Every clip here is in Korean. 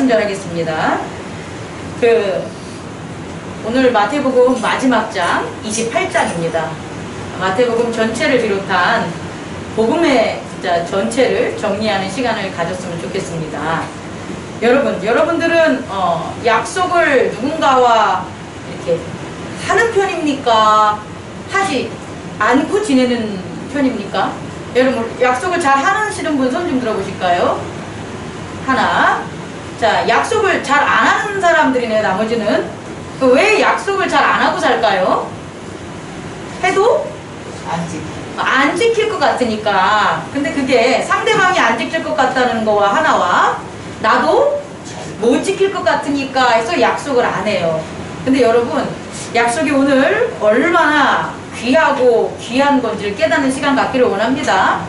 말씀 전하겠습니다. 오늘 마태복음 마지막 장 28장입니다. 마태복음 전체를 비롯한 복음의 진짜 전체를 정리하는 시간을 가졌으면 좋겠습니다. 여러분들은 약속을 누군가와 이렇게 하는 편입니까? 하지 않고 지내는 편입니까? 여러분, 약속을 잘 하시는 분 손 좀 들어보실까요? 하나. 자, 약속을 잘 안 하는 사람들이네, 나머지는. 왜 약속을 잘 안 하고 살까요? 해도 안 지킬 것 같으니까. 근데 그게 상대방이 안 지킬 것 같다는 거와 하나와 나도 못 지킬 것 같으니까 해서 약속을 안 해요. 근데 여러분, 약속이 오늘 얼마나 귀하고 귀한 건지를 깨닫는 시간 갖기를 원합니다.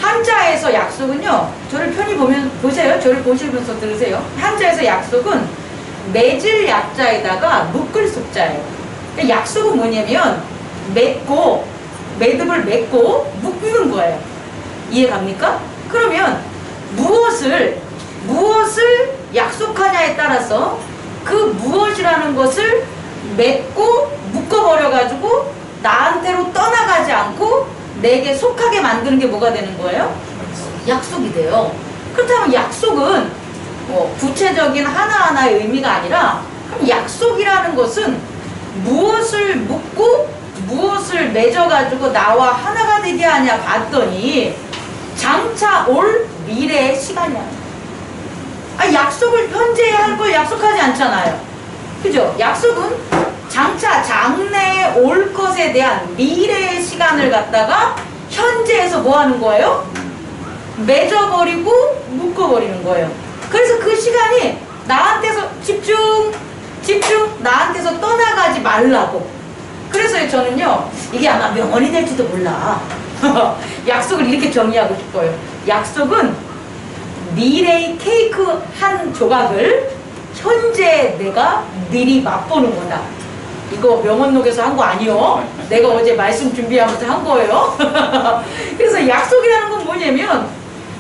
한자에서 약속은요, 저를 편히 보세요. 저를 보시면서 들으세요. 한자에서 약속은 맺을 약자에다가 묶을 속자예요. 약속은 뭐냐면 매듭을 맺고 묶는 거예요. 이해 갑니까? 그러면 무엇을 약속하냐에 따라서 그 무엇이라는 것을 맺고 묶어버려가지고 나한테로 떠나가지 않고 내게 속하게 만드는 게 뭐가 되는 거예요? 약속이 돼요. 그렇다면 약속은 구체적인 하나하나의 의미가 아니라, 그럼 약속이라는 것은 무엇을 묶고 무엇을 맺어가지고 나와 하나가 되게 하냐 봤더니 장차 올 미래의 시간이야. 약속을 현재에 할 걸 약속하지 않잖아요. 그죠? 약속은 장래에 올 것에 대한 미래의 시간을 갖다가 현재에서 뭐 하는 거예요? 맺어버리고 묶어버리는 거예요. 그래서 그 시간이 나한테서 집중 나한테서 떠나가지 말라고. 그래서 저는요, 이게 아마 명언이 될지도 몰라. 약속을 이렇게 정의하고 싶어요. 약속은 미래의 케이크 한 조각을 현재 내가 미리 맛보는 거다. 이거 명언록에서 한 거 아니요. 내가 어제 말씀 준비하면서 한 거예요. 그래서 약속이라는 건 뭐냐면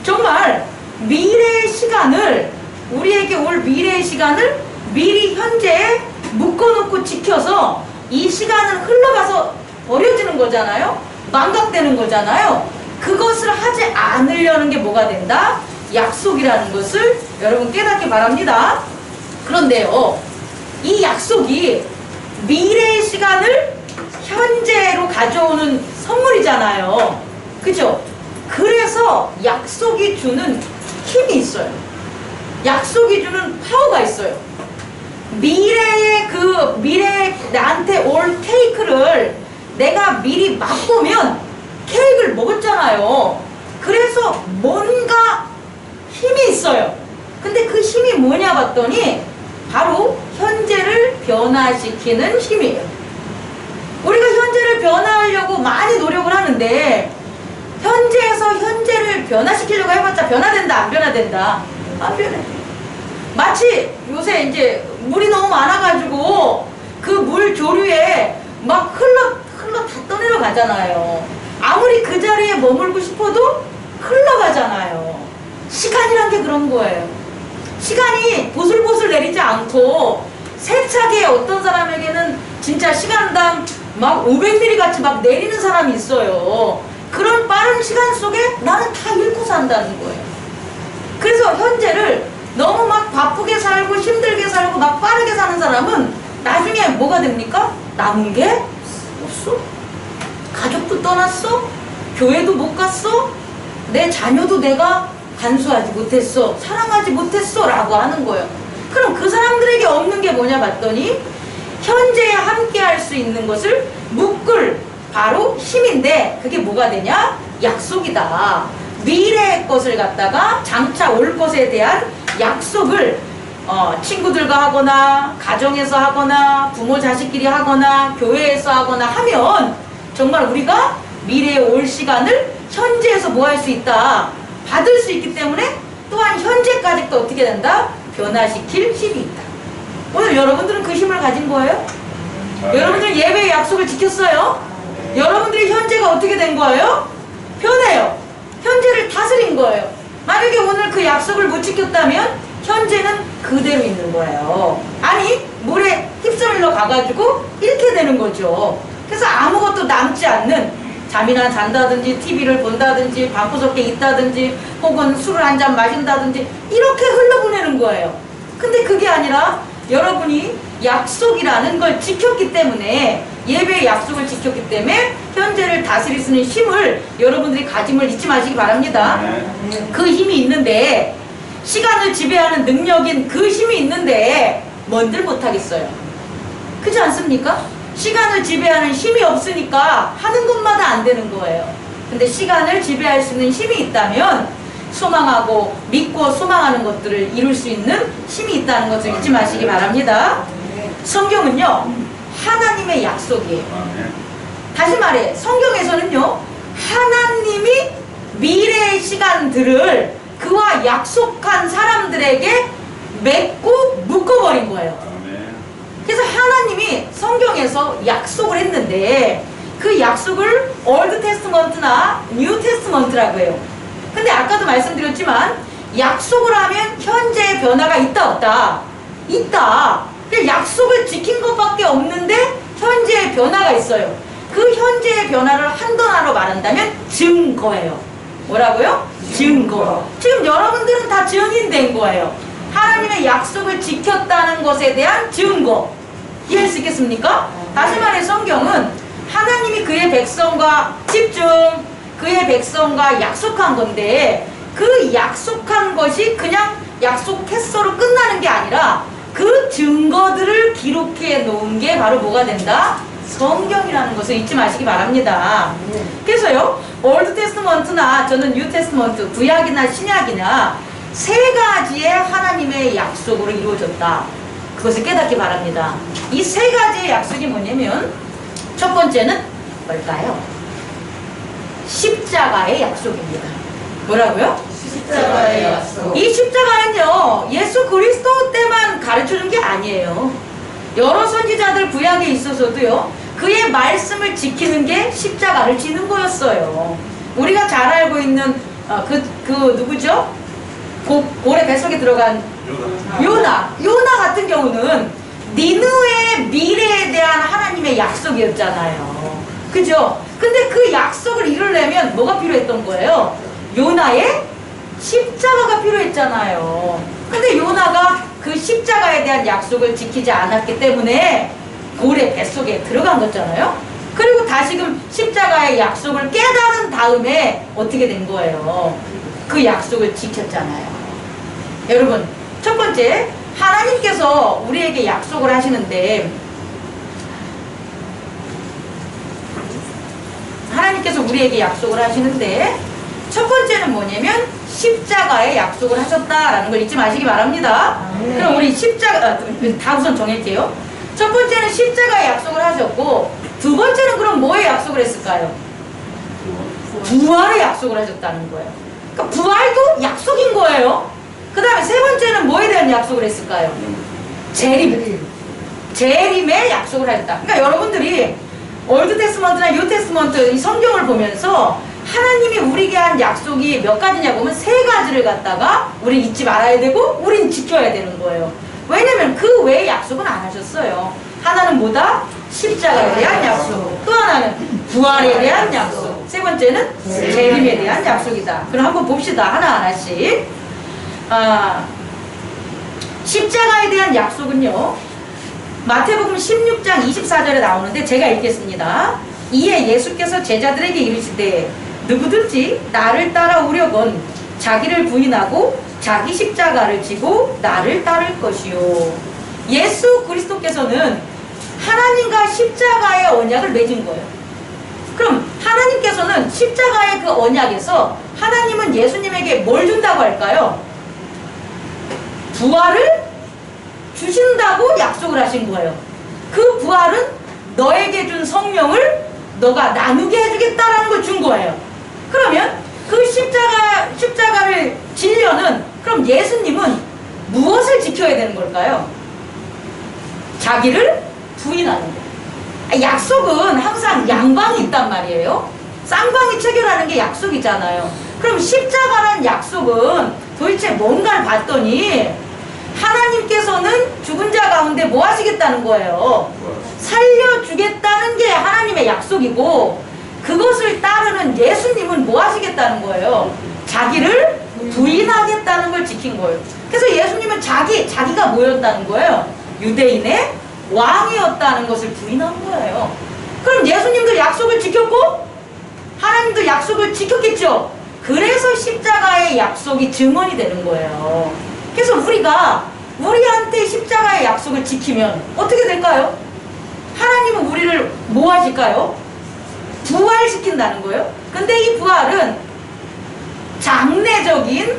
정말 미래의 시간을, 우리에게 올 미래의 시간을 미리 현재에 묶어놓고 지켜서 이 시간은 흘러가서 버려지는 거잖아요. 망각되는 거잖아요. 그것을 하지 않으려는 게 뭐가 된다? 약속이라는 것을 여러분 깨닫기 바랍니다. 그런데요, 이 약속이 미래의 시간을 현재로 가져오는 선물이잖아요. 그죠? 그래서 약속이 주는 힘이 있어요. 약속이 주는 파워가 있어요. 미래에 나한테 올 케이크를 내가 미리 맛보면 케이크를 먹었잖아요. 그래서 뭔가 힘이 있어요. 근데 그 힘이 뭐냐 봤더니 바로 현재를 변화시키는 힘이에요. 우리가 현재를 변화하려고 많이 노력을 하는데 현재에서 현재를 변화시키려고 해봤자 변화된다, 안 변화된다? 안 변해. 마치 요새 이제 물이 너무 많아가지고 그 물 조류에 막 흘러 다 떠내려 가잖아요. 아무리 그 자리에 머물고 싶어도 흘러가잖아요. 시간이란 게 그런 거예요. 시간이 보슬보슬 내리지 않고 세차게 어떤 사람에게는 진짜 시간당 막 500mm 같이 막 내리는 사람이 있어요. 그런 빠른 시간 속에 나는 다 잃고 산다는 거예요. 그래서 현재를 너무 막 바쁘게 살고 힘들게 살고 막 빠르게 사는 사람은 나중에 뭐가 됩니까? 남은 게 없어. 가족도 떠났어. 교회도 못 갔어. 내 자녀도 내가 간수하지 못했어. 사랑하지 못했어. 라고 하는 거예요. 그럼 그 사람들에게 없는 게 뭐냐 봤더니 현재에 함께 할 수 있는 것을 묶을 바로 힘인데, 그게 뭐가 되냐? 약속이다. 미래의 것을 갖다가 장차 올 것에 대한 약속을 친구들과 하거나 가정에서 하거나 부모 자식끼리 하거나 교회에서 하거나 하면 정말 우리가 미래에 올 시간을 현재에서 뭐 할 수 있다, 받을 수 있기 때문에 또한 현재까지 또 어떻게 된다? 변화시킬 힘이 있다. 오늘 여러분들은 그 힘을 가진 거예요? 여러분들 예배의 약속을 지켰어요? 여러분들의 현재가 어떻게 된 거예요? 변해요. 현재를 다스린 거예요. 만약에 오늘 그 약속을 못 지켰다면 현재는 그대로 있는 거예요. 아니 물에 휩쓸려 가가지고 이렇게 되는 거죠. 그래서 아무것도 남지 않는, 잠이나 잔다든지 TV를 본다든지 방구석에 있다든지 혹은 술을 한 잔 마신다든지 이렇게 흘러보내는 거예요. 근데 그게 아니라 여러분이 약속이라는 걸 지켰기 때문에, 예배의 약속을 지켰기 때문에 현재를 다스릴 수 있는 힘을 여러분들이 가짐을 잊지 마시기 바랍니다. 그 힘이 있는데, 시간을 지배하는 능력인 그 힘이 있는데 뭔들 못하겠어요. 그렇지 않습니까? 시간을 지배하는 힘이 없으니까 하는 것마다 안 되는 거예요. 근데 시간을 지배할 수 있는 힘이 있다면 소망하고 믿고 소망하는 것들을 이룰 수 있는 힘이 있다는 것을 잊지 마시기 바랍니다. 성경은요, 하나님의 약속이에요. 다시 말해, 성경에서는요, 하나님이 미래의 시간들을 그와 약속한 사람들에게 맺고 묶어버린 거예요. 그래서 하나님이 성경에서 약속을 했는데 그 약속을 올드 테스트먼트나 뉴 테스트먼트라고 해요. 근데 아까도 말씀드렸지만 약속을 하면 현재의 변화가 있다 없다? 있다. 약속을 지킨 것밖에 없는데 현재의 변화가 있어요. 그 현재의 변화를 한 단어로 말한다면 증거예요. 뭐라고요? 증거. 지금 여러분들은 다 증인된 거예요. 하나님의 약속을 지켰다는 것에 대한 증거. 이해할 수 있겠습니까? 다시 말해, 성경은 하나님이 그의 백성과 집중, 그의 백성과 약속한 건데 그 약속한 것이 그냥 약속했어로 끝나는 게 아니라 그 증거들을 기록해 놓은 게 바로 뭐가 된다? 성경이라는 것을 잊지 마시기 바랍니다. 그래서요, 올드 테스트먼트나 저는 뉴 테스트먼트, 구약이나 신약이나 세 가지의 하나님의 약속으로 이루어졌다. 그것을 깨닫기 바랍니다. 이 세 가지의 약속이 뭐냐면, 첫 번째는 뭘까요? 십자가의 약속입니다. 뭐라고요? 십자가의 약속. 이 십자가는요, 예수 그리스도 때만 가르쳐준 게 아니에요. 여러 선지자들 구약에 있어서도요, 그의 말씀을 지키는 게 십자가를 지는 거였어요. 우리가 잘 알고 있는 누구죠? 고래 뱃속에 들어간 요나 같은 경우는 니느웨의 미래에 대한 하나님의 약속이었잖아요. 그죠? 근데 그 약속을 이루려면 뭐가 필요했던 거예요? 요나의 십자가가 필요했잖아요. 근데 요나가 그 십자가에 대한 약속을 지키지 않았기 때문에 고래 뱃속에 들어간 거잖아요. 그리고 다시금 십자가의 약속을 깨달은 다음에 어떻게 된 거예요? 그 약속을 지켰잖아요. 여러분, 첫 번째, 하나님께서 우리에게 약속을 하시는데, 첫 번째는 뭐냐면 십자가에 약속을 하셨다라는 걸 잊지 마시기 바랍니다. 그럼 우리 다 우선 정할게요. 첫 번째는 십자가에 약속을 하셨고, 두 번째는 그럼 뭐에 약속을 했을까요? 부활에 약속을 하셨다는 거예요. 그러니까 부활도 약속인 거예요. 그 다음에 세 번째는 뭐에 대한 약속을 했을까요? 재림에 약속을 하셨다. 그러니까 여러분들이 올드 테스트먼트나 뉴 테스트먼트 이 성경을 보면서 하나님이 우리에게 한 약속이 몇 가지냐고 하면 세 가지를 갖다가 우리 잊지 말아야 되고 우린 지켜야 되는 거예요. 왜냐면 그 외에 약속은 안 하셨어요. 하나는 뭐다? 십자가에 대한 약속. 또 하나는 부활에 대한 약속. 세 번째는 재림에 대한 약속이다. 그럼 한번 봅시다. 하나하나씩. 십자가에 대한 약속은요, 마태복음 16장 24절에 나오는데 제가 읽겠습니다. 이에 예수께서 제자들에게 이르시되 누구든지 나를 따라오려건 자기를 부인하고 자기 십자가를 지고 나를 따를 것이요. 예수 그리스도께서는 하나님과 십자가의 언약을 맺은 거예요. 그럼 하나님께서는 십자가의 그 언약에서 하나님은 예수님에게 뭘 준다고 할까요? 부활을 주신다고 약속을 하신 거예요. 그 부활은 너에게 준 성령을 너가 나누게 해주겠다라는 걸 준 거예요. 그러면 그 십자가를 지려는, 그럼 예수님은 무엇을 지켜야 되는 걸까요? 자기를 부인하는 거예요. 약속은 항상 양방이 있단 말이에요. 쌍방이 체결하는 게 약속이잖아요. 그럼 십자가라는 약속은 도대체 뭔가를 봤더니 하나님께서는 죽은 자 가운데 뭐 하시겠다는 거예요? 살려주겠다는 게 하나님의 약속이고, 그것을 따르는 예수님은 뭐 하시겠다는 거예요? 자기를 부인하겠다는 걸 지킨 거예요. 그래서 예수님은 자기가 뭐였다는 거예요? 유대인의 왕이었다는 것을 부인한 거예요. 그럼 예수님도 약속을 지켰고 하나님도 약속을 지켰겠죠. 그래서 십자가의 약속이 증언이 되는 거예요. 그래서 우리한테 십자가의 약속을 지키면 어떻게 될까요? 하나님은 우리를 뭐 하실까요? 부활시킨다는 거예요. 근데 이 부활은 장래적인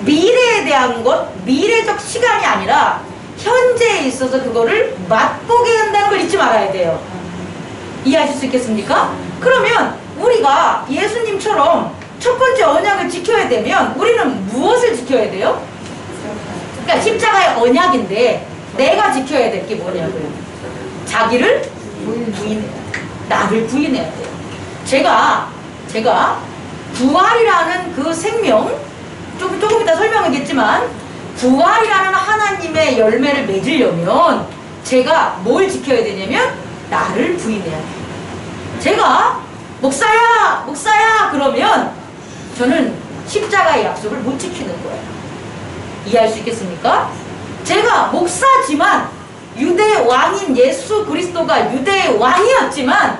미래에 대한 것, 미래적 시간이 아니라 현재에 있어서 그거를 맛보게 한다는 걸 잊지 말아야 돼요. 이해하실 수 있겠습니까? 그러면 우리가 예수님처럼 첫 번째 언약을 지켜야 되면 우리는 무엇을 지켜야 돼요? 그러니까 십자가의 언약인데 내가 지켜야 될 게 뭐냐고요? 자기를 부인해야 돼요. 나를 부인해야 돼요. 제가 부활이라는 그 생명, 조금 이따 설명하겠지만, 부활이라는 하나님의 열매를 맺으려면 제가 뭘 지켜야 되냐면 나를 부인해야 돼요. 제가 목사야 그러면 저는 십자가의 약속을 못 지키는 거예요. 이해할 수 있겠습니까? 제가 목사지만 유대 왕인 예수 그리스도가 유대의 왕이었지만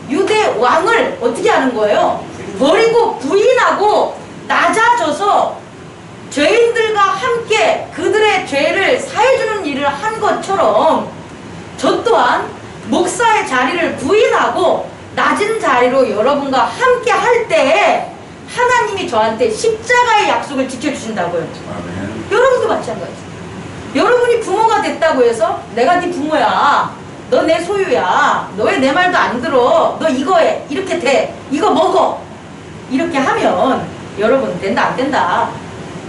유대 왕을 어떻게 하는 거예요? 버리고 부인하고 낮아져서 죄인들과 함께 그들의 죄를 사해주는 일을 한 것처럼 저 또한 목사의 자리를 부인하고 낮은 자리로 여러분과 함께 할 때 하나님이 저한테 십자가의 약속을 지켜주신다고요. 아멘. 여러분도 마찬가지죠. 여러분이 부모가 됐다고 해서 내가 네 부모야, 너 내 소유야, 너 왜 내 말도 안 들어, 너 이거 해, 이렇게 돼, 이거 먹어, 이렇게 하면 여러분 된다 안 된다?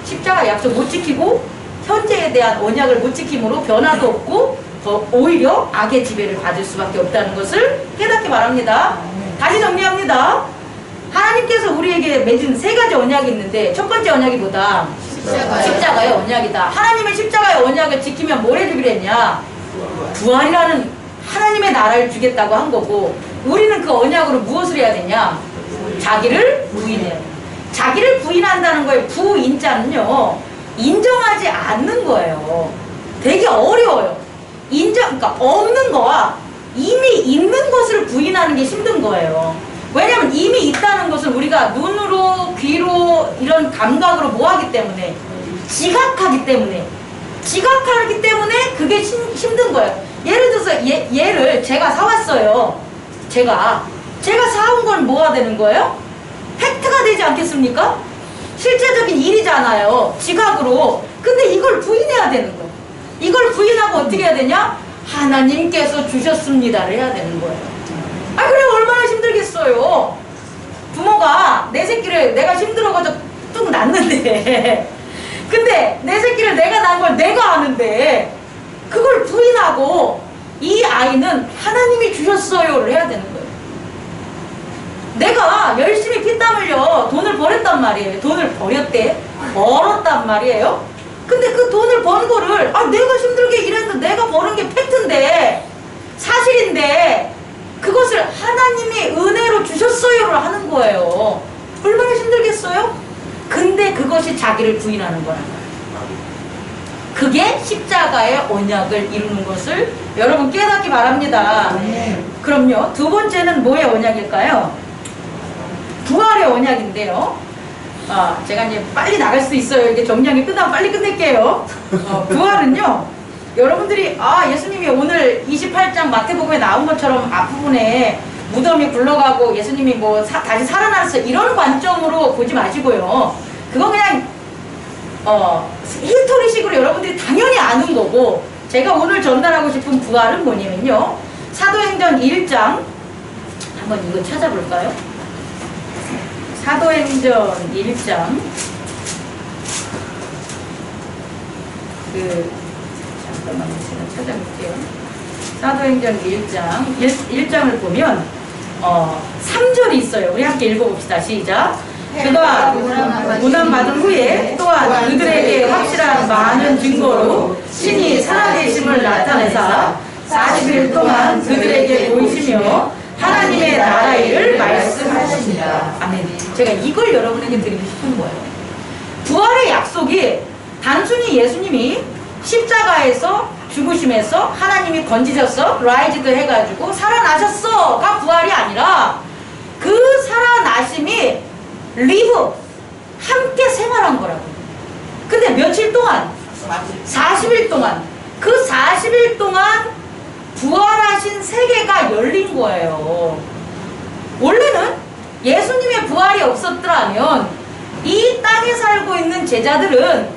십자가 약속 못 지키고 현재에 대한 언약을 못 지킴으로 변화도 없고 더 오히려 악의 지배를 받을 수밖에 없다는 것을 깨닫기 바랍니다. 다시 정리합니다. 하나님께서 우리에게 맺은 세 가지 언약이 있는데 첫 번째 언약이 뭐다? 십자가의 언약이다. 하나님의 십자가의 언약을 지키면 뭘 해주기로 했냐? 부활이라는 하나님의 나라를 주겠다고 한 거고, 우리는 그 언약으로 무엇을 해야 되냐? 자기를 부인해야 돼. 자기를 부인한다는 거에 부인자는요, 인정하지 않는 거예요. 되게 어려워요. 그러니까 없는 거와 이미 있는 것을 부인하는 게 힘든 거예요. 왜냐면 이미 있다는 것은 우리가 눈으로, 귀로, 이런 감각으로 뭐 하기 때문에? 지각하기 때문에 그게 힘든 거예요. 예를 들어서 얘를 제가 사왔어요. 제가 사온 건 뭐가 되는 거예요? 팩트가 되지 않겠습니까? 실제적인 일이잖아요. 지각으로. 근데 이걸 부인해야 되는 거예요. 이걸 부인하고 어떻게 해야 되냐? 하나님께서 주셨습니다를 해야 되는 거예요. 아, 그래 얼마나 힘들겠어요. 부모가 내 새끼를 내가 힘들어가지고 뚝 낳는데 근데 내 새끼를 내가 낳은 걸 내가 아는데 그걸 부인하고 이 아이는 하나님이 주셨어요를 해야 되는 거예요. 내가 열심히 피땀 흘려 돈을 벌였단 말이에요. 돈을 벌었단 말이에요. 근데 그 돈을 번 거를 내가 힘들게 일했는데 내가 버는 게 팩트인데 사실인데 그것을 하나님이 은혜로 주셨어요를 하는 거예요. 얼마나 힘들겠어요? 근데 그것이 자기를 부인하는 거란 말이에요. 그게 십자가의 언약을 이루는 것을 여러분 깨닫기 바랍니다. 그럼요. 두 번째는 뭐의 언약일까요? 부활의 언약인데요. 제가 이제 빨리 나갈 수 있어요. 이게 정리하기 끝나면 빨리 끝낼게요. 부활은요, 여러분들이 예수님이 오늘 28장 마태복음에 나온 것처럼 앞부분에 무덤이 굴러가고 예수님이 다시 살아났어 이런 관점으로 보지 마시고요. 그건 그냥 히스토리식으로 여러분들이 당연히 아는 거고, 제가 오늘 전달하고 싶은 부활은 뭐냐면요, 사도행전 1장 한번 이거 찾아볼까요? 사도행전 1장 잠깐만요. 제가 찾아볼게요. 사도행전 1장을 보면 3절이 있어요. 우리 함께 읽어봅시다. 시작. 그가 고난받은 후에 또한 그들에게 확실한 많은 증거로 신이 살아계심을 나타내사 40일 동안 그들에게 보이시며 하나님의 나라 일을 말씀하십니다. 아멘. 제가 이걸 여러분에게 드리고 싶은 거예요. 부활의 약속이 단순히 예수님이 십자가에서 죽으심에서 하나님이 건지셨어, 라이즈드 해가지고 살아나셨어가 부활이 아니라 그 살아나심이 리브, 함께 생활한 거라고. 근데 며칠 동안? 40일 동안. 그 40일 동안 부활하신 세계가 열린 거예요. 원래는 예수님의 부활이 없었더라면 이 땅에 살고 있는 제자들은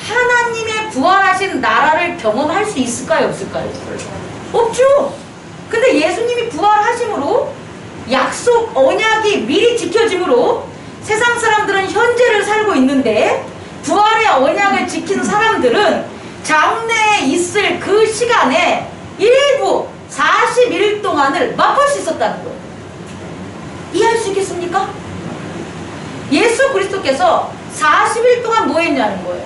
하나님의 부활하신 나라를 경험할 수 있을까요? 없을까요? 없죠. 근데 예수님이 부활하심으로 약속, 언약이 미리 지켜짐으로 세상 사람들은 현재를 살고 있는데 부활의 언약을 지킨 사람들은 장래에 있을 그 시간에 일부 40일 동안을 맛볼 수 있었다는 거예요. 이해할 수 있겠습니까? 예수 그리스도께서 40일 동안 뭐 했냐는 거예요.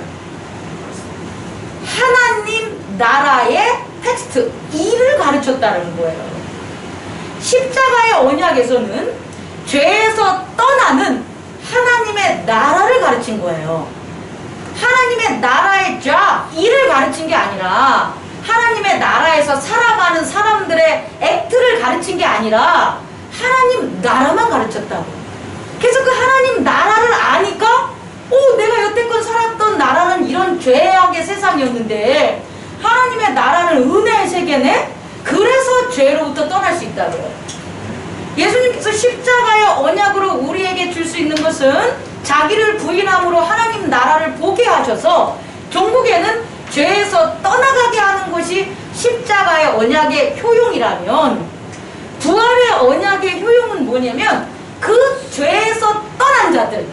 하나님 나라의 텍스트, 일을 가르쳤다는 거예요. 십자가의 언약에서는 죄에서 떠나는 하나님의 나라를 가르친 거예요. 하나님의 나라의 일을 가르친 게 아니라 하나님의 나라에서 살아가는 사람들의 액트를 가르친 게 아니라 하나님 나라만 가르쳤다고. 그래서 그 하나님 나라를 아니까 내가 여태껏 살았던 나라는 이런 죄악의 세상이었는데 하나님의 나라는 은혜의 세계네? 그래서 죄로부터 떠날 수 있다고요. 예수님께서 십자가의 언약으로 우리에게 줄 수 있는 것은 자기를 부인함으로 하나님 나라를 보게 하셔서 종국에는 죄에서 떠나가게 하는 것이 십자가의 언약의 효용이라면 부활의 언약의 효용은 뭐냐면 그 죄에서 떠난 자들,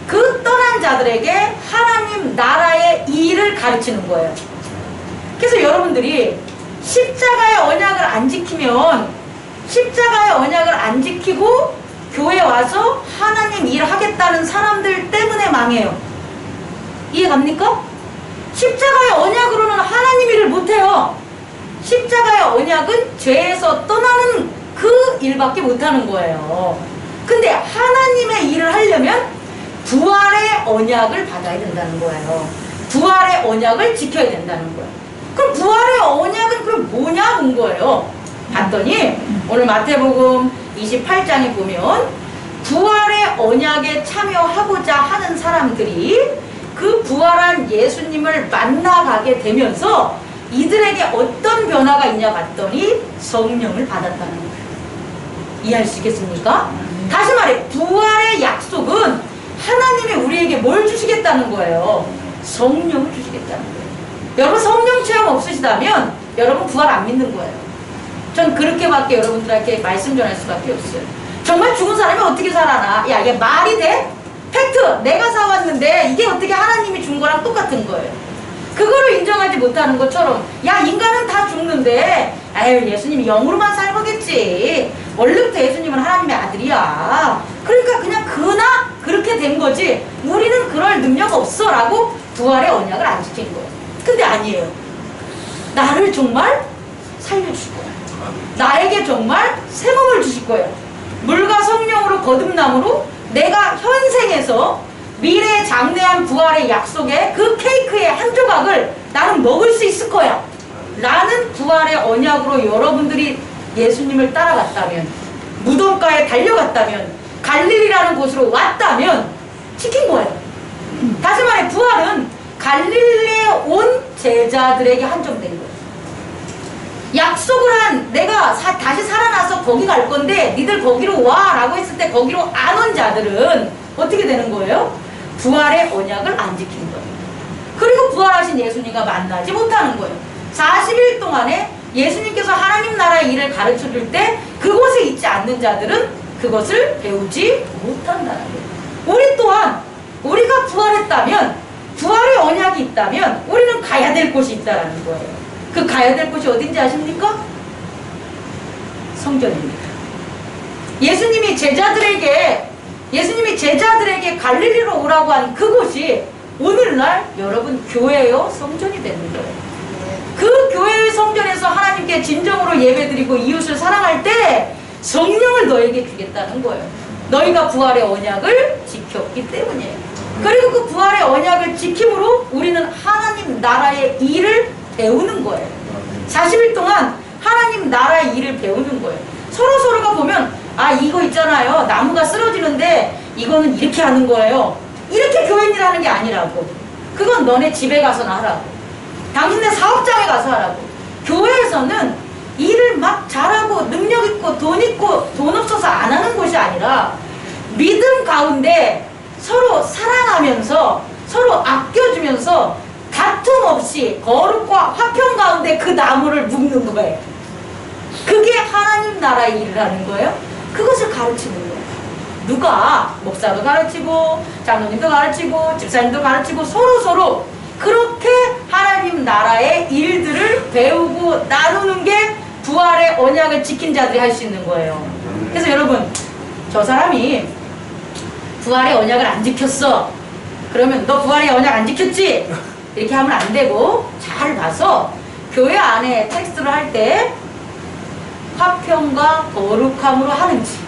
그 떠난 자들에게 하나님 나라의 일을 가르치는 거예요. 그래서 여러분들이 십자가의 언약을 안 지키면 십자가의 언약을 안 지키고 교회 와서 하나님 일 하겠다는 사람들 때문에 망해요. 이해 갑니까? 십자가의 언약으로는 하나님 일을 못해요. 십자가의 언약은 죄에서 떠나는 그 일밖에 못하는 거예요. 근데 하나님의 일을 하려면 부활의 언약을 받아야 된다는 거예요. 부활의 언약을 지켜야 된다는 거예요. 그럼 부활의 언약은 그럼 뭐냐 본 거예요. 봤더니 오늘 마태복음 28장에 보면 부활의 언약에 참여하고자 하는 사람들이 그 부활한 예수님을 만나가게 되면서 이들에게 어떤 변화가 있냐 봤더니 성령을 받았다는 거예요. 이해할 수 있겠습니까? 다시 말해 부활의 약속은 하나님이 우리에게 뭘 주시겠다는 거예요? 성령을 주시겠다는 거예요. 여러분 성령 체험 없으시다면 여러분 부활 안 믿는 거예요. 전 그렇게밖에 여러분들에게 말씀 전할 수밖에 없어요. 정말 죽은 사람이 어떻게 살아나? 야, 이게 말이 돼? 팩트! 내가 사왔는데 이게 어떻게 하나님이 준 거랑 똑같은 거예요. 그거를 인정하지 못하는 것처럼 야, 인간은 다 죽는데 아유, 예수님이 영으로만 살거겠지. 원래부터 예수님은 하나님의 아들이야. 그러니까 그냥 그나 그렇게 된 거지 우리는 그럴 능력 없어 라고 부활의 언약을 안 지킨 거예요. 근데 아니에요. 나를 정말 살려주실 거예요. 나에게 정말 새 몸을 주실 거예요. 물과 성령으로 거듭남으로 내가 현생에서 미래의 장래한 부활의 약속의 그 케이크의 한 조각을 나는 먹을 수 있을 거야 라는 부활의 언약으로 여러분들이 예수님을 따라갔다면, 무덤가에 달려갔다면, 갈릴리라는 곳으로 왔다면 지킨 거예요. 다시 말해 부활은 갈릴리에 온 제자들에게 한정된 거예요. 약속을 한 내가 다시 살아나서 거기 갈 건데 니들 거기로 와 라고 했을 때 거기로 안 온 자들은 어떻게 되는 거예요? 부활의 언약을 안 지킨 거예요. 그리고 부활하신 예수님과 만나지 못하는 거예요. 40일 동안에 예수님께서 하나님 나라의 일을 가르쳐 줄 때 그곳에 있지 않는 자들은 그것을 배우지 못한다는 거예요. 우리 또한 우리가 부활했다면, 부활의 언약이 있다면 우리는 가야 될 곳이 있다는 거예요. 그 가야 될 곳이 어딘지 아십니까? 성전입니다. 예수님이 제자들에게 예수님이 제자들에게 갈릴리로 오라고 한 그곳이 오늘날 여러분 교회요 성전이 되는 거예요. 그 교회의 성전에서 하나님께 진정으로 예배드리고 이웃을 사랑할 때 성령을 너에게 주겠다는 거예요. 너희가 부활의 언약을 지켰기 때문이에요. 그리고 그 부활의 언약을 지킴으로 우리는 하나님 나라의 일을 배우는 거예요. 40일 동안 하나님 나라의 일을 배우는 거예요. 서로가 보면 아 이거 있잖아요. 나무가 쓰러지는데 이거는 이렇게 하는 거예요. 이렇게 교인일 하는 게 아니라고. 그건 너네 집에 가서나 하라고. 당신네 사업장에 가서 하라고. 교회에서는 일을 막 잘하고 능력 있고 돈 없어서 안 하는 곳이 아니라 믿음 가운데 서로 사랑하면서 서로 아껴주면서 다툼 없이 거룩과 화평 가운데 그 나무를 묶는 거예요. 그게 하나님 나라의 일을 하는 거예요. 그것을 가르치는 거예요. 누가 목사도 가르치고 장로님도 가르치고 집사님도 가르치고 서로 그렇게 하나님 나라의 일들을 배우고 나누는 게 부활의 언약을 지킨 자들이 할 수 있는 거예요. 그래서 여러분 저 사람이 부활의 언약을 안 지켰어. 그러면 너 부활의 언약 안 지켰지? 이렇게 하면 안 되고 잘 봐서 교회 안에 텍스트를 할 때 화평과 거룩함으로 하는지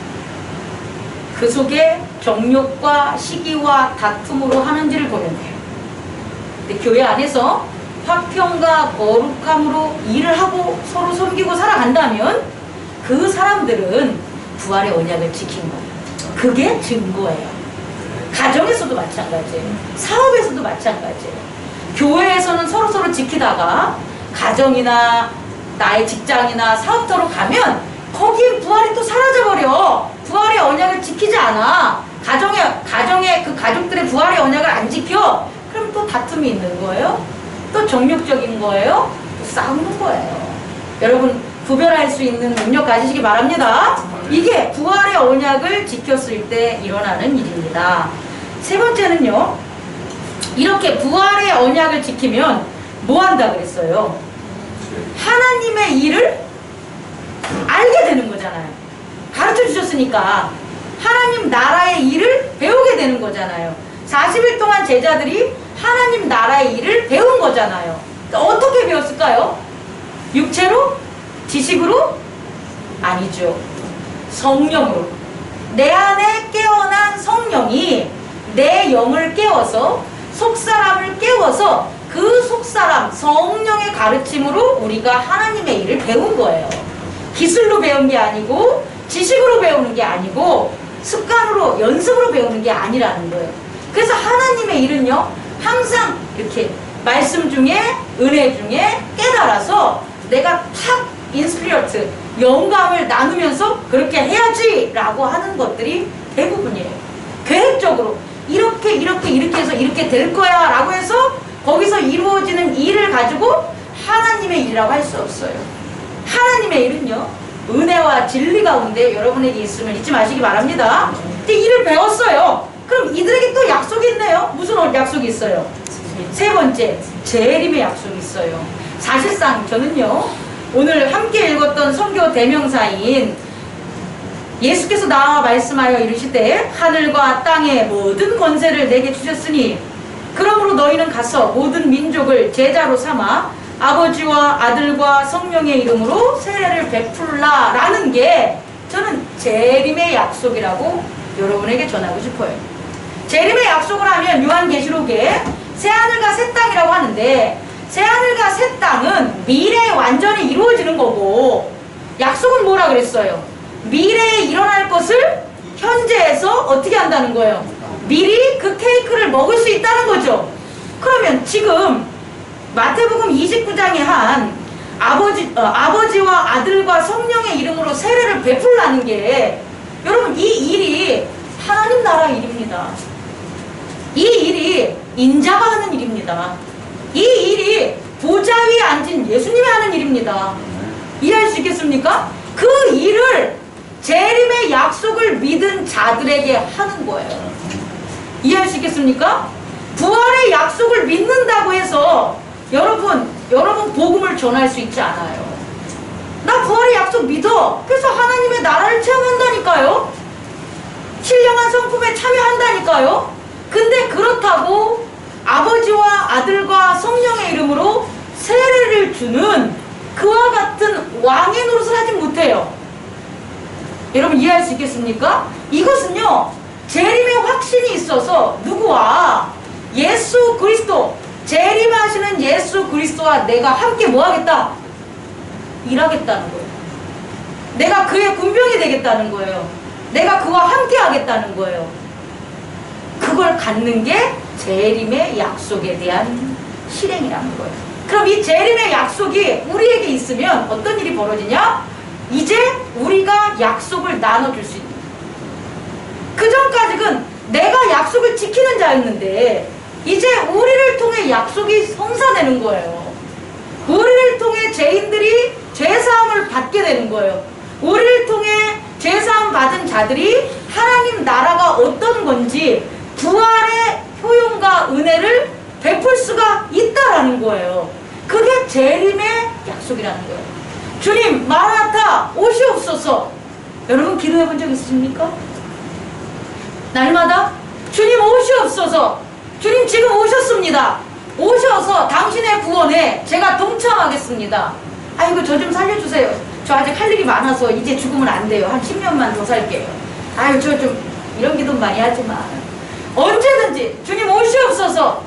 그 속에 정욕과 시기와 다툼으로 하는지를 보면 돼요. 근데 교회 안에서 화평과 거룩함으로 일을 하고 서로 섬기고 살아간다면 그 사람들은 부활의 언약을 지킨 거예요. 그게 증거예요. 가정에서도 마찬가지예요. 사업에서도 마찬가지예요. 교회에서는 서로 지키다가 가정이나 나의 직장이나 사업터로 가면 거기에 부활이 또 사라져버려. 부활의 언약을 지키지 않아. 가정에 그 가족들의 부활의 언약을 안 지켜. 그럼 또 다툼이 있는 거예요. 또 정욕적인 거예요. 또 싸우는 거예요. 여러분 구별할 수 있는 능력 가지시기 바랍니다. 이게 부활의 언약을 지켰을 때 일어나는 일입니다. 세 번째는요. 이렇게 부활의 언약을 지키면 뭐 한다 그랬어요? 하나님의 일을 알게 되는 거잖아요. 가르쳐 주셨으니까 하나님 나라의 일을 배우게 되는 거잖아요. 40일 동안 제자들이 하나님 나라의 일을 배운 거잖아요. 어떻게 배웠을까요? 육체로? 지식으로? 아니죠. 성령으로. 내 안에 깨어난 성령이 내 영을 깨워서 속사람을 깨워서 그 속사람 성령의 가르침으로 우리가 하나님의 일을 배운 거예요. 기술로 배운 게 아니고 지식으로 배우는 게 아니고 습관으로 연습으로 배우는 게 아니라는 거예요. 그래서 하나님의 일은요 항상 이렇게 말씀 중에 은혜 중에 깨달아서 내가 탁 인스피리트 영감을 나누면서 그렇게 해야지 라고 하는 것들이 대부분이에요. 계획적으로 이렇게 해서 이렇게 될 거야 라고 해서 거기서 이루어지는 일을 가지고 하나님의 일이라고 할 수 없어요. 하나님의 일은요 은혜와 진리 가운데 여러분에게 있음을 잊지 마시기 바랍니다. 근데 일을 배웠어요. 그럼 이들에게 또 약속이 있네요. 무슨 약속이 있어요? 세 번째, 재림의 약속이 있어요. 사실상 저는요 오늘 함께 읽었던 선교 대명사인 예수께서 나와 말씀하여 이르시되 하늘과 땅의 모든 권세를 내게 주셨으니 그러므로 너희는 가서 모든 민족을 제자로 삼아 아버지와 아들과 성령의 이름으로 세례를 베풀라 라는 게 저는 재림의 약속이라고 여러분에게 전하고 싶어요. 재림의 약속을 하면 요한계시록에 새하늘과 새 땅이라고 하는데 새하늘과 새 땅은 미래에 완전히 이루어지는 거고 약속은 뭐라 그랬어요? 미래에 일어날 것을 현재에서 어떻게 한다는 거예요? 미리 그 케이크를 먹을 수 있다는 거죠. 그러면 지금 마태복음 29장에 한 아버지와 아들과 성령의 이름으로 세례를 베풀라는 게 여러분 이 일이 하나님 나라 일입니다. 이 일이 인자가 하는 일입니다. 이 일이 보좌 위에 앉은 예수님이 하는 일입니다. 이해할 수 있겠습니까? 그 일을 재림의 약속을 믿은 자들에게 하는 거예요. 이해할 수 있겠습니까? 부활의 약속을 믿는다고 해서 여러분 복음을 전할 수 있지 않아요. 나 부활의 약속 믿어. 그래서 하나님의 나라를 체험한다니까요. 신령한 성품에 참여한다니까요. 근데 그렇다고 아버지와 아들과 성령의 이름으로 세례를 주는 그와 같은 왕의 노릇을 하지 못해요. 여러분 이해할 수 있겠습니까? 이것은요, 재림의 확신이 있어서 누구와? 예수 그리스도, 재림하시는 예수 그리스도와 내가 함께 뭐 하겠다? 일하겠다는 거예요. 내가 그의 군병이 되겠다는 거예요. 내가 그와 함께 하겠다는 거예요. 그걸 갖는 게 재림의 약속에 대한 실행이라는 거예요. 그럼 이 재림의 약속이 우리에게 있으면 어떤 일이 벌어지냐? 이제 우리가 약속을 나눠줄 수 있는, 그 전까지는 내가 약속을 지키는 자였는데 이제 우리를 통해 약속이 성사되는 거예요. 우리를 통해 죄인들이 죄사함을 받게 되는 거예요. 우리를 통해 죄사함 받은 자들이 하나님 나라가 어떤 건지 부활의 효용과 은혜를 베풀 수가 있다라는 거예요. 그게 재림의 약속이라는 거예요. 주님 마라나타 오시옵소서. 여러분 기도해 본 적 있으십니까? 날마다 주님 오시옵소서. 주님 지금 오셨습니다. 오셔서 당신의 구원에 제가 동참하겠습니다. 아이고 저 좀 살려주세요. 저 아직 할 일이 많아서 이제 죽으면 안 돼요. 한 10년만 더 살게요. 아유 저 좀 이런 기도 많이 하지만 언제든지 주님 오시옵소서.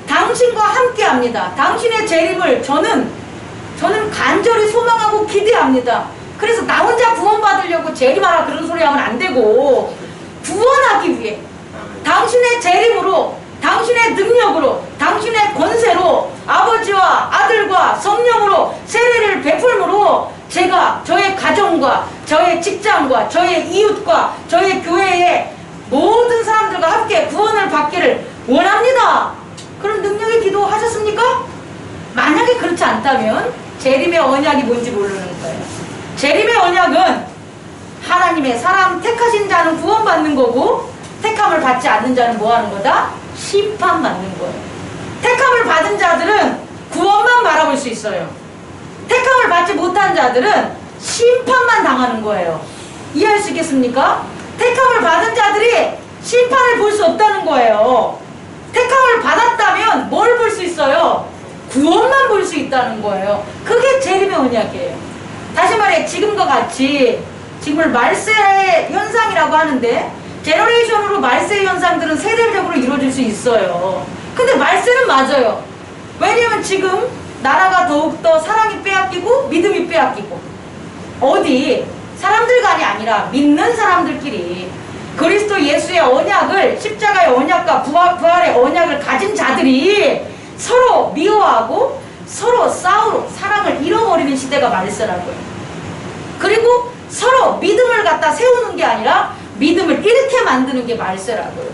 당신과 함께 합니다. 당신의 재림을 저는 간절히 소망하고 기대합니다. 그래서 나 혼자 구원받으려고 재림하라 그런 소리 하면 안 되고, 구원하기 위해 당신의 재림으로, 당신의 능력으로, 당신의 권세로, 아버지와 아들과 성령으로 세례를 베풀므로 제가 저의 가정과 저의 직장과 저의 이웃과 저의 교회의 모든 사람들과 함께 구원을 받기를 원합니다. 그런 능력의 기도 하셨습니까? 만약에 그렇지 않다면 재림의 언약이 뭔지 모르는 거예요. 재림의 언약은 하나님의 사람 택하신 자는 구원받는 거고, 택함을 받지 않는 자는 뭐 하는 거다? 심판받는 거예요. 택함을 받은 자들은 구원만 바라볼 수 있어요. 택함을 받지 못한 자들은 심판만 당하는 거예요. 이해할 수 있겠습니까? 택함을 받은 자들이 심판을 볼 수 없다는 거예요. 택함을 받았다면 뭘 볼 수 있어요? 구원만 볼 수 있다는 거예요. 그게 재림의 언약이에요. 다시 말해 지금과 같이, 지금을 말세 현상이라고 하는데, 제너레이션으로 말세 현상들은 세대적으로 이루어질 수 있어요. 근데 말세는 맞아요. 왜냐면 지금 나라가 더욱더 사랑이 빼앗기고 믿음이 빼앗기고, 어디 사람들간이 아니라 믿는 사람들끼리 그리스도 예수의 언약을, 십자가의 언약과 부활의 언약을 가진 자들이 서로 미워하고 서로 싸우고 사랑을 잃어버리는 시대가 말세라고요. 그리고 서로 믿음을 갖다 세우는 게 아니라 믿음을 잃게 만드는 게 말세라고요.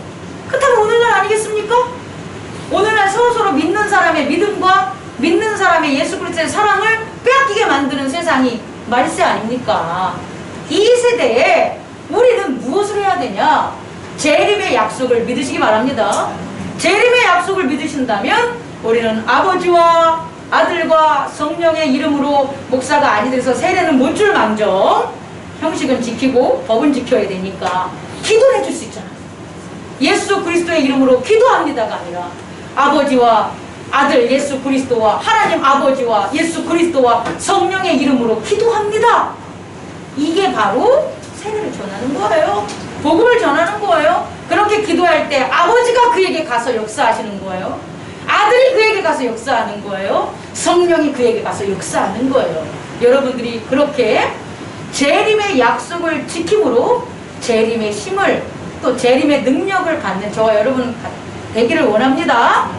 그렇다면 오늘날 아니겠습니까? 오늘날 서로서로 믿는 사람의 믿음과 믿는 사람의 예수 그리스도의 사랑을 빼앗기게 만드는 세상이 말세 아닙니까? 이 세대에 우리는 무엇을 해야 되냐? 재림의 약속을 믿으시기 바랍니다. 재림의 약속을 믿으신다면 우리는 아버지와 아들과 성령의 이름으로 목사가 아니 돼서 세례는 못 줄 망정 형식은 지키고 법은 지켜야 되니까 기도를 해줄 수 있잖아요. 예수 그리스도의 이름으로 기도합니다가 아니라 아버지와 아들 예수 그리스도와 하나님 아버지와 예수 그리스도와 성령의 이름으로 기도합니다. 이게 바로 세례를 전하는 거예요. 복음을 전하는 거예요. 그렇게 기도할 때 아버지가 그에게 가서 역사하시는 거예요. 아들이 그에게 가서 역사하는 거예요. 성령이 그에게 가서 역사하는 거예요. 여러분들이 그렇게 재림의 약속을 지킴으로 재림의 힘을, 또 재림의 능력을 갖는 저와 여러분 되기를 원합니다.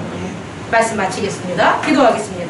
말씀 마치겠습니다. 기도하겠습니다.